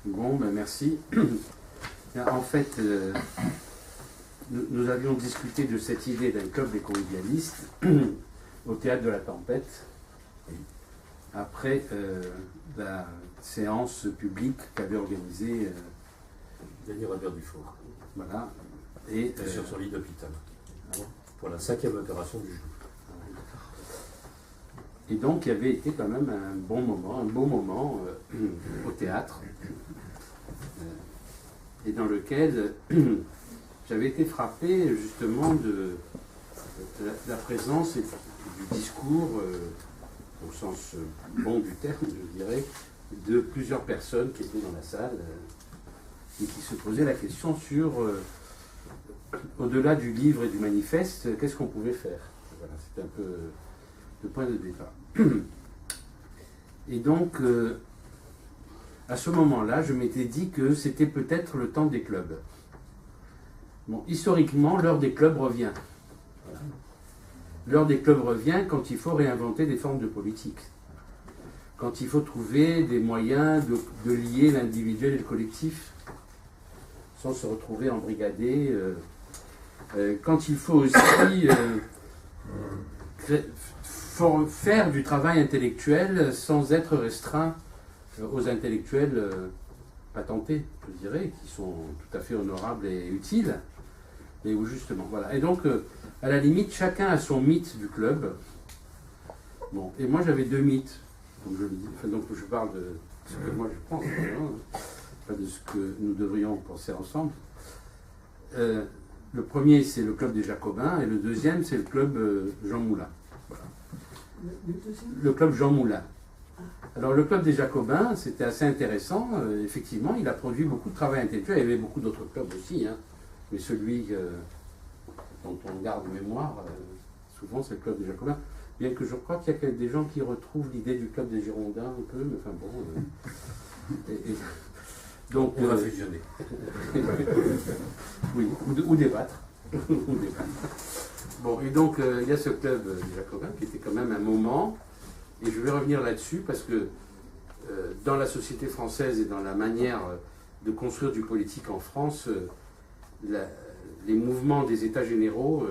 Bon, ben merci. En fait, nous avions discuté de cette idée d'un club des convivialistes au Théâtre de la Tempête, après la séance publique qu'avait organisée Denis Robert Dufour. Voilà. Et sur son lit d'hôpital. Pour la 5e opération du genou. Et donc, il y avait été quand même un bon moment, un beau moment au théâtre, et dans lequel j'avais été frappé justement de la présence et du discours, au sens bon du terme, je dirais, de plusieurs personnes qui étaient dans la salle et qui se posaient la question sur, au-delà du livre et du manifeste, qu'est-ce qu'on pouvait faire. Voilà, c'était un peu le point de départ. Et donc, à ce moment-là, je m'étais dit que c'était peut-être le temps des clubs. Bon, historiquement, l'heure des clubs revient. Voilà. L'heure des clubs revient quand il faut réinventer des formes de politique. Quand il faut trouver des moyens de lier l'individuel et le collectif, sans se retrouver embrigadé. Quand il faut aussi faire du travail intellectuel sans être restreint aux intellectuels patentés, je dirais, qui sont tout à fait honorables et utiles, mais où justement, voilà. Et donc, à la limite, chacun a son mythe du club. Bon, et moi j'avais 2 mythes, donc je le dis, enfin, donc je parle de ce que moi je pense, pas de ce que nous devrions penser ensemble. Le premier, c'est le club des Jacobins, et le deuxième, c'est le club Jean Moulin. Voilà. Le club Jean Moulin. Alors, le club des Jacobins, c'était assez intéressant. Effectivement, il a produit beaucoup de travail intellectuel. Il y avait beaucoup d'autres clubs aussi, hein. Mais celui dont on garde mémoire, souvent, c'est le club des Jacobins. Bien que je crois qu'il y a des gens qui retrouvent l'idée du club des Girondins un peu, mais enfin bon. Donc, on va fusionner. Oui, ou débattre. Bon, et donc, il y a ce club des Jacobins qui était quand même un moment, et je vais revenir là-dessus parce que dans la société française et dans la manière de construire du politique en France, les mouvements des États généraux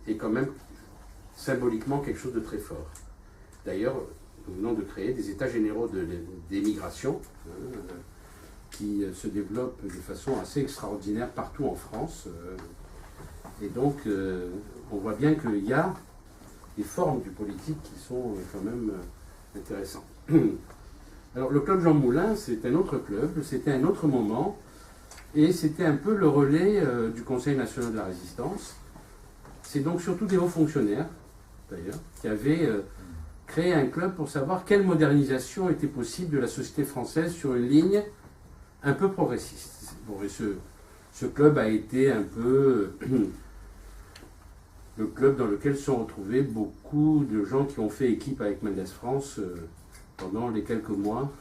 est quand même symboliquement quelque chose de très fort. D'ailleurs, nous venons de créer des États généraux d'émigration qui se développent de façon assez extraordinaire partout en France. Et donc, on voit bien qu'il y a des formes du politique qui sont quand même intéressantes. Alors, le club Jean Moulin, c'est un autre club, c'était un autre moment, et c'était un peu le relais du Conseil national de la Résistance. C'est donc surtout des hauts fonctionnaires, d'ailleurs, qui avaient créé un club pour savoir quelle modernisation était possible de la société française sur une ligne un peu progressiste. Bon, et ce club a été un peu le club dans lequel se sont retrouvés beaucoup de gens qui ont fait équipe avec Mendes France pendant les quelques mois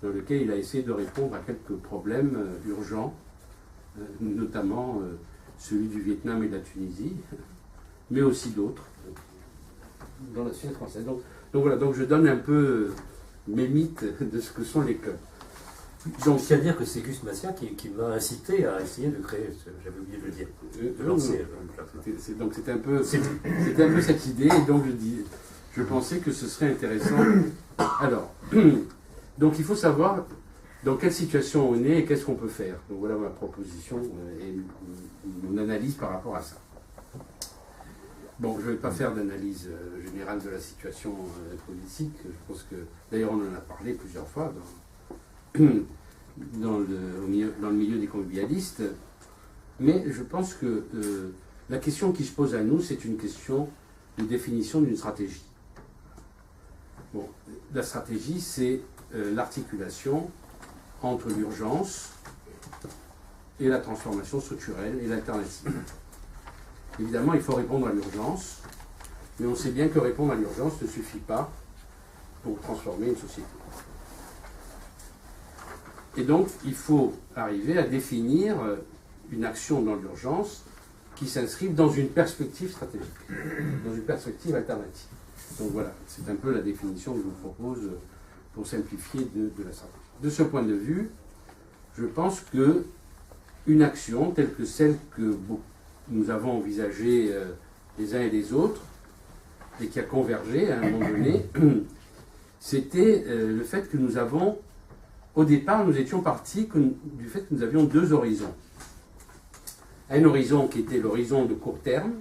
dans lesquels il a essayé de répondre à quelques problèmes urgents, notamment celui du Vietnam et de la Tunisie, mais aussi d'autres dans la société française. Donc voilà, donc je donne un peu mes mythes de ce que sont les clubs. Donc, il y a à dire que c'est Gus Massia qui m'a incité à essayer de créer, j'avais oublié de le dire, de lancer le club. Donc c'était un peu cette idée, et donc je pensais que ce serait intéressant. Alors, donc il faut savoir dans quelle situation on est et qu'est-ce qu'on peut faire. Donc voilà ma proposition et mon analyse par rapport à ça. Bon, je ne vais pas faire d'analyse générale de la situation politique. Je pense que, d'ailleurs, on en a parlé plusieurs fois dans le milieu des convivialistes. Mais je pense que la question qui se pose à nous, c'est une question de définition d'une stratégie. Bon, la stratégie, c'est l'articulation entre l'urgence et la transformation structurelle et l'alternative. Évidemment, il faut répondre à l'urgence, mais on sait bien que répondre à l'urgence ne suffit pas pour transformer une société. Et donc, il faut arriver à définir une action dans l'urgence qui s'inscrive dans une perspective stratégique, dans une perspective alternative. Donc voilà, c'est un peu la définition que je vous propose pour simplifier, de la stratégie. De ce point de vue, je pense que une action telle que celle que nous avons envisagée les uns et les autres, et qui a convergé à un moment donné, c'était le fait que nous avons, au départ, nous étions partis du fait que nous avions deux horizons. Un horizon qui était l'horizon de court terme,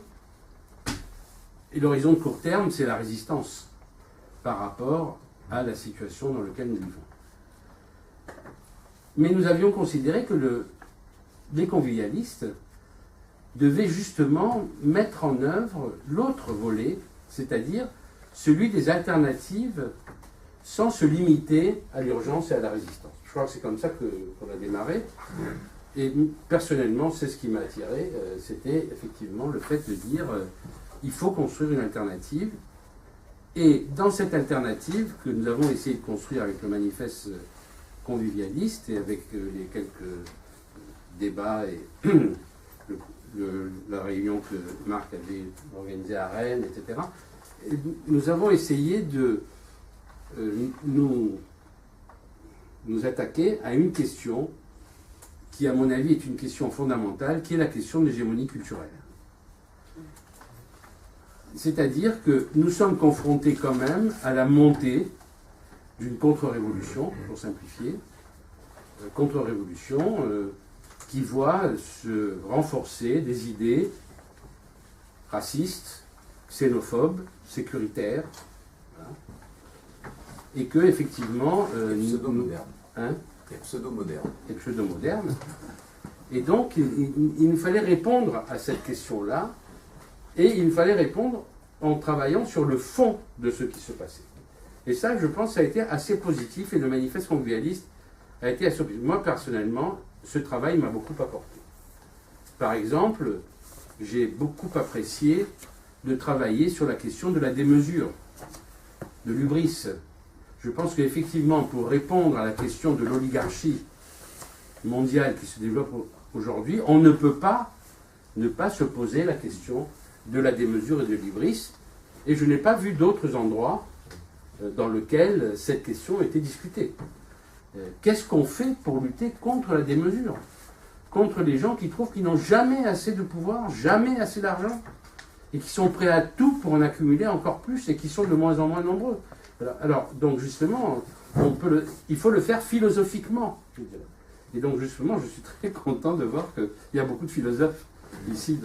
et l'horizon de court terme, c'est la résistance par rapport à la situation dans laquelle nous vivons. Mais nous avions considéré que les convivialistes devaient justement mettre en œuvre l'autre volet, c'est-à-dire celui des alternatives sans se limiter à l'urgence et à la résistance. Je crois que c'est comme ça qu'on a démarré. Et personnellement, c'est ce qui m'a attiré, c'était effectivement le fait de dire il faut construire une alternative. Et dans cette alternative que nous avons essayé de construire avec le manifeste convivialiste et avec les quelques débats et la réunion que Marc avait organisée à Rennes, etc., et nous avons essayé de nous attaquer à une question qui, à mon avis, est une question fondamentale, qui est la question de l'hégémonie culturelle. C'est-à-dire que nous sommes confrontés quand même à la montée d'une contre-révolution, pour simplifier, contre-révolution qui voit se renforcer des idées racistes, xénophobes, sécuritaires, voilà, et que effectivement pseudo-moderne. Hein, et pseudo-moderne. Et pseudo-moderne. Et donc il nous fallait répondre à cette question-là, et il fallait répondre en travaillant sur le fond de ce qui se passait. Et ça, je pense, ça a été assez positif, et le manifeste convivialiste a été assez positif. Moi, personnellement, ce travail m'a beaucoup apporté. Par exemple, j'ai beaucoup apprécié de travailler sur la question de la démesure, de l'hubris. Je pense qu'effectivement, pour répondre à la question de l'oligarchie mondiale qui se développe aujourd'hui, on ne peut pas ne pas se poser la question de la démesure et de l'hubris. Et je n'ai pas vu d'autres endroits dans lesquels cette question était discutée. Qu'est-ce qu'on fait pour lutter contre la démesure? Contre les gens qui trouvent qu'ils n'ont jamais assez de pouvoir, jamais assez d'argent, et qui sont prêts à tout pour en accumuler encore plus, et qui sont de moins en moins nombreux. Alors donc justement, il faut le faire philosophiquement. Et donc justement, je suis très content de voir qu'il y a beaucoup de philosophes ici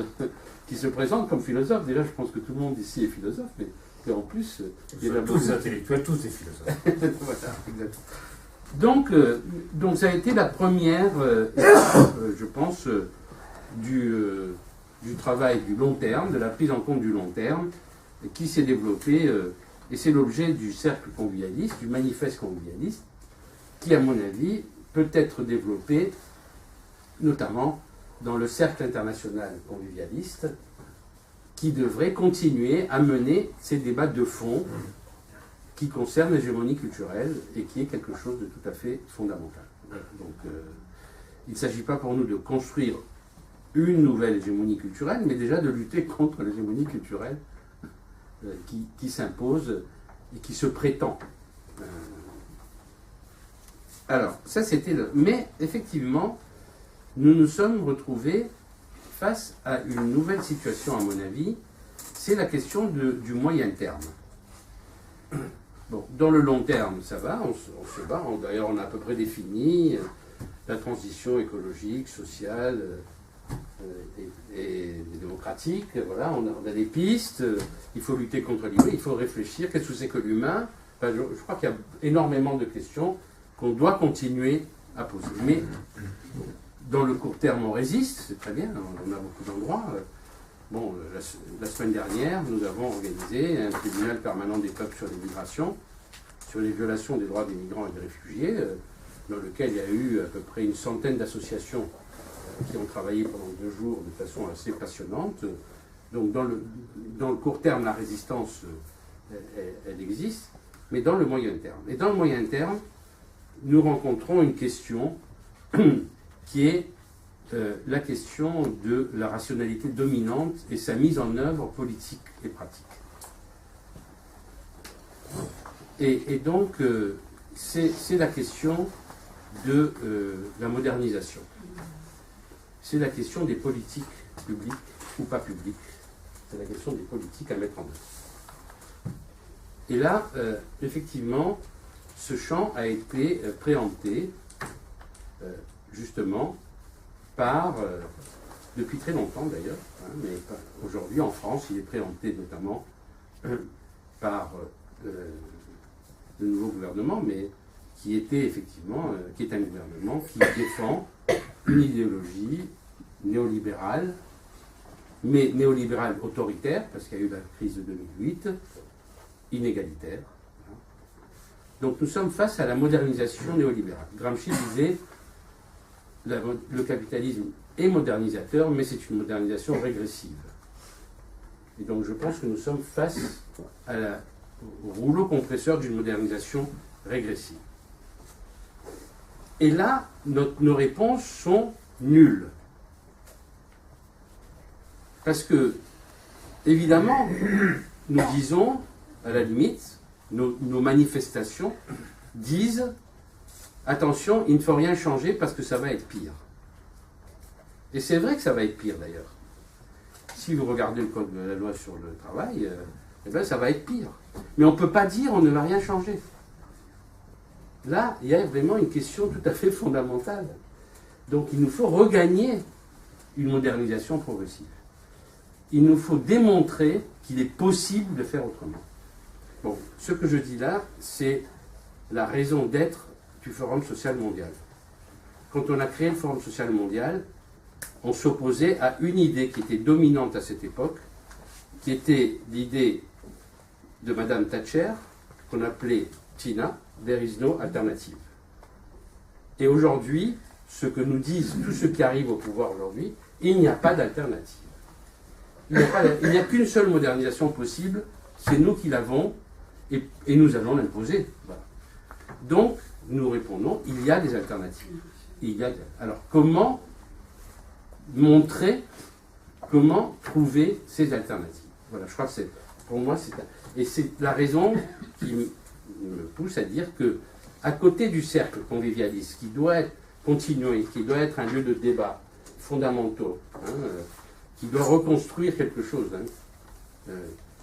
qui se présentent comme philosophes. Déjà, je pense que tout le monde ici est philosophe, mais qu'en plus, il y a tous des intellectuels, tous des philosophes. Voilà, exactement. Donc ça a été la première étape, je pense, du travail du long terme, de la prise en compte du long terme, qui s'est développée, et c'est l'objet du cercle convivialiste, du manifeste convivialiste, qui, à mon avis, peut être développé notamment dans le cercle international convivialiste, qui devrait continuer à mener ces débats de fond qui concernent l'hégémonie culturelle et qui est quelque chose de tout à fait fondamental. Donc, il ne s'agit pas pour nous de construire une nouvelle hégémonie culturelle, mais déjà de lutter contre l'hégémonie culturelle qui s'impose et qui se prétend. Alors, ça c'était le... Mais effectivement, nous nous sommes retrouvés face à une nouvelle situation, à mon avis, c'est la question du moyen terme. Bon, dans le long terme, ça va, on se bat. D'ailleurs, on a à peu près défini la transition écologique, sociale et démocratique. Voilà, on a des pistes. Il faut lutter contre l'humain, il faut réfléchir. Qu'est-ce que c'est que l'humain? Enfin, je crois qu'il y a énormément de questions qu'on doit continuer à poser. Mais dans le court terme, on résiste, c'est très bien, on a beaucoup d'endroits. Bon, la semaine dernière, nous avons organisé un tribunal permanent des peuples sur les migrations, sur les violations des droits des migrants et des réfugiés, dans lequel il y a eu à peu près une centaine d'associations qui ont travaillé pendant 2 jours de façon assez passionnante. Donc dans le court terme, la résistance, elle existe, mais dans le moyen terme. Et dans le moyen terme, nous rencontrons une question qui est la question de la rationalité dominante et sa mise en œuvre politique et pratique. Et donc, c'est la question de la modernisation. C'est la question des politiques publiques ou pas publiques. C'est la question des politiques à mettre en œuvre. Et là, effectivement, ce champ a été préempté justement par, depuis très longtemps d'ailleurs, hein, mais aujourd'hui en France, il est préempté notamment par le nouveau gouvernement, mais qui était effectivement, qui est un gouvernement qui défend une idéologie néolibérale, mais néolibérale autoritaire, parce qu'il y a eu la crise de 2008, inégalitaire. Donc nous sommes face à la modernisation néolibérale. Gramsci disait le capitalisme est modernisateur, mais c'est une modernisation régressive. Et donc je pense que nous sommes face au rouleau compresseur d'une modernisation régressive. Et là, nos réponses sont nulles. Parce que, évidemment, nous disons, à la limite, nos manifestations disent attention, il ne faut rien changer parce que ça va être pire. Et c'est vrai que ça va être pire d'ailleurs. Si vous regardez le code de la loi sur le travail, eh bien, ça va être pire. Mais on ne peut pas dire on ne va rien changer. Là, il y a vraiment une question tout à fait fondamentale. Donc il nous faut regagner une modernisation progressive. Il nous faut démontrer qu'il est possible de faire autrement. Bon, ce que je dis là, c'est la raison d'être du Forum social mondial. Quand on a créé le Forum social mondial, on s'opposait à une idée qui était dominante à cette époque, qui était l'idée de Madame Thatcher, qu'on appelait Tina, there is no alternative. Et aujourd'hui, ce que nous disent tous ceux qui arrivent au pouvoir aujourd'hui, il n'y a pas d'alternative. Il n'y a qu'une seule modernisation possible, c'est nous qui l'avons, et nous allons l'imposer. Voilà. Donc, nous répondons, il y a des alternatives. Alors, comment montrer, comment trouver ces alternatives? Voilà, je crois que pour moi, et c'est la raison qui me pousse à dire que, à côté du cercle convivialiste, qui doit être continué, qui doit être un lieu de débat fondamentaux, hein, qui doit reconstruire quelque chose, hein,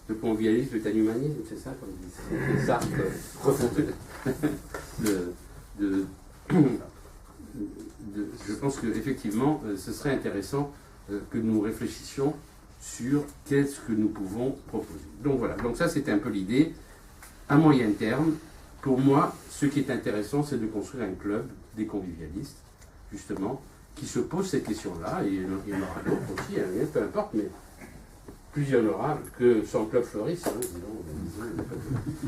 le convivialisme, le humanisme, c'est ça, comme dit Sartre, refondé. Je pense qu'effectivement, ce serait intéressant que nous réfléchissions sur qu'est-ce que nous pouvons proposer. Donc voilà, donc ça c'était un peu l'idée. À moyen terme, pour moi, ce qui est intéressant, c'est de construire un club des convivialistes, justement, qui se pose ces questions-là, et il y en aura d'autres aussi, hein, peu importe, mais plus il y en aura que son club fleurisse. Hein, disons,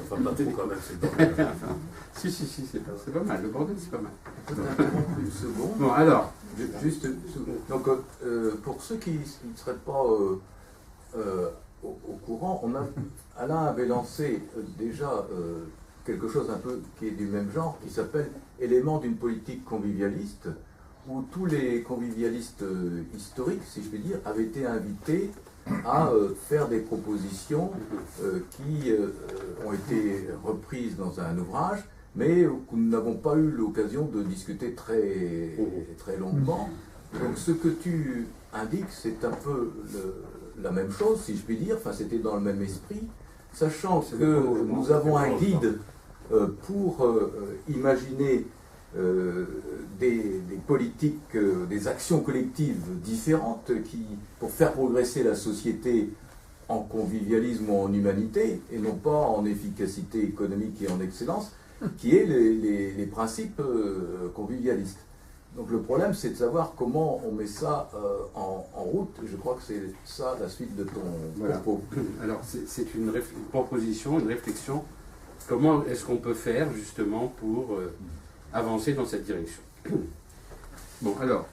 enfin, pas trop quand même, c'est pas mal. Si, c'est pas mal, le bordel c'est pas mal. Une seconde. Bon, alors. Juste, donc, pour ceux qui ne seraient pas au courant, Alain avait lancé déjà quelque chose un peu qui est du même genre, qui s'appelle Éléments d'une politique convivialiste, où tous les convivialistes historiques, si je puis dire, avaient été invités à faire des propositions qui ont été reprises dans un ouvrage, mais que nous n'avons pas eu l'occasion de discuter très, très longuement. Donc ce que tu indiques, c'est un peu la même chose, si je puis dire, enfin c'était dans le même esprit, sachant que nous avons un guide pour imaginer des politiques, des actions collectives différentes pour faire progresser la société en convivialisme ou en humanité, et non pas en efficacité économique et en excellence, qui est les principes convivialistes. Donc le problème, c'est de savoir comment on met ça en route. Je crois que c'est ça la suite de ton propos. Alors c'est une proposition, une réflexion. Comment est-ce qu'on peut faire justement pour avancer dans cette direction? Bon, alors,